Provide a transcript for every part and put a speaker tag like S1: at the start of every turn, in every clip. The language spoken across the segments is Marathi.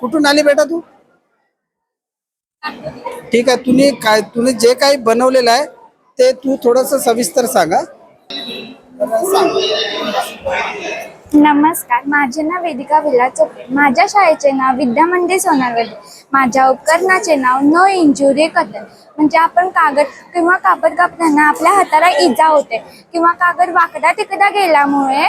S1: कुठून आली बेटा तू? ठीक आहे, तुम्ही जे काही बनवलेलं आहे ते तू थोडंसं सविस्तर सांगा.
S2: नमस्कार, माझे नाव वेदिका विलास चोपडे. माझ्या शाळेचे नाव विद्या मंदिर सोनारवाडी. माझ्या उपकरणाचे नाव नो इंजुरी कटर. म्हणजे आपण कागद किंवा कापड कापताना आपल्या हाताला इजा होते किंवा कागद वाकडा तिकडा गेल्यामुळे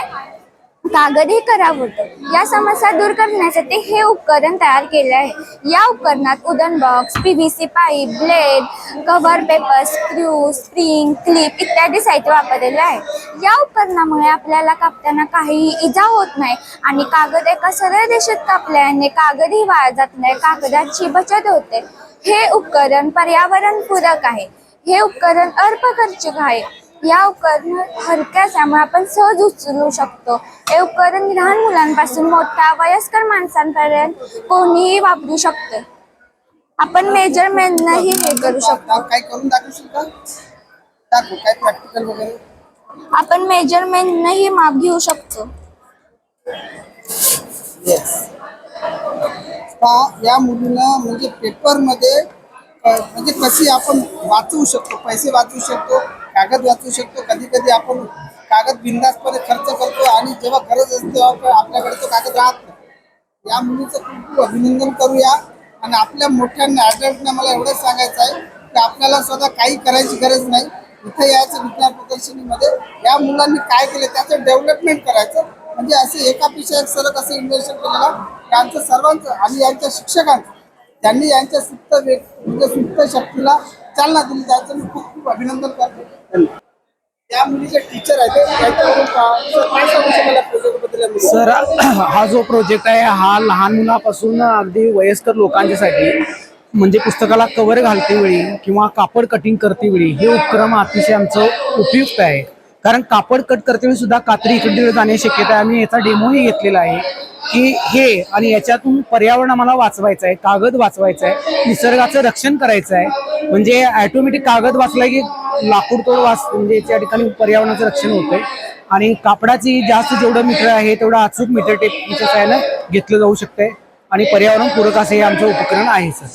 S2: कागदही खराब होतो. या समस्या दूर करण्यासाठी हे उपकरण तयार केले आहे. या उपकरणात wooden box, PVC pipe, blade, cover paper, screw, spring, clip इत्यादी साहित्य वापरलेले आहे. या उपकरणामुळे आपल्याला कापताना काहीही इजा होत नाही आणि कागद एका सरळ रेषेत कापल्याने कागदही वाया जात नाही, कागदाची बचत होते. हे उपकरण पर्यावरणपूरक आहे. हे उपकरण अल्प खर्चिक आहे. या उपकरण हलके असल्यामुळे आपण सहज उचलू शकतो. हे उपकरण लहान मुलांपासून मोठ्या वयस्कर माणसांपर्यंत कोणीही वापरू शकतो. आपण मेजरमेंटही हे करू शकतो.
S1: काय करून दाखवशील का? दाखव काय प्रॅक्टिकल वगैरे.
S2: आपण मेजरमेंटही माप घेऊ शकतो.
S1: या मुलीनं म्हणजे पेपरमध्ये म्हणजे कशी आपण वाचवू शकतो, पैसे वाचवू शकतो, कागद वाचवू शकतो. कधी कधी आपण कागद बिनधास्तपणे खर्च करतो आणि जेव्हा गरज असते तेव्हा आपल्याकडे तो कागद राहत नाही. या मुलीचं खूप खूप अभिनंदन करूया. आणि आपल्या मोठ्यांना ॲडल्टना मला एवढंच सांगायचं आहे की आपल्याला स्वतः काही करायची गरज नाही. इथे यायचं विज्ञान प्रदर्शनीमध्ये या मुलांनी काय केलं त्याचं डेव्हलपमेंट करायचं. म्हणजे असे एकापेक्षा एक सरक असं इन्व्हेन्शन केलेलं यांचं सर्वांचं आणि यांच्या शिक्षकांचं त्यांनी यांच्या सुप्त शक्तीला चालना दिली. त्याचं मी खूप खूप अभिनंदन करतो. त्या मुलीचे टीचर आहेत
S3: सर, हा जो प्रोजेक्ट आहे हा लहान मुलापासून अगदी वयस्कर लोकांच्यासाठी म्हणजे पुस्तकाला कव्हर घालते वेळी किंवा कापड कटिंग करते वेळी हे उपक्रम अतिशय आमचं उपयुक्त आहे. कारण कापड कट करते वेळी सुद्धा कात्री इकडे तिकडे जाण्याची शक्यता आहे. आम्ही याचा डेमोही घेतलेला आहे की हे आणि याच्यातून पर्यावरण आम्हाला वाचवायचं आहे, कागद वाचवायचा आहे, निसर्गाचं रक्षण करायचं आहे. म्हणजे ॲटोमॅटिक कागद वाचला की लाकूड तोड म्हणजे त्या ठिकाणी पर्यावरणाचं रक्षण होतंय. आणि कापडाची जास्त जेवढं मीटर आहे तेवढं अचूक मीटर टेपच्या सहाय्यानं घेतलं जाऊ शकतंय आणि पर्यावरणपूरक असं हे आमचं उपकरण आहे सर.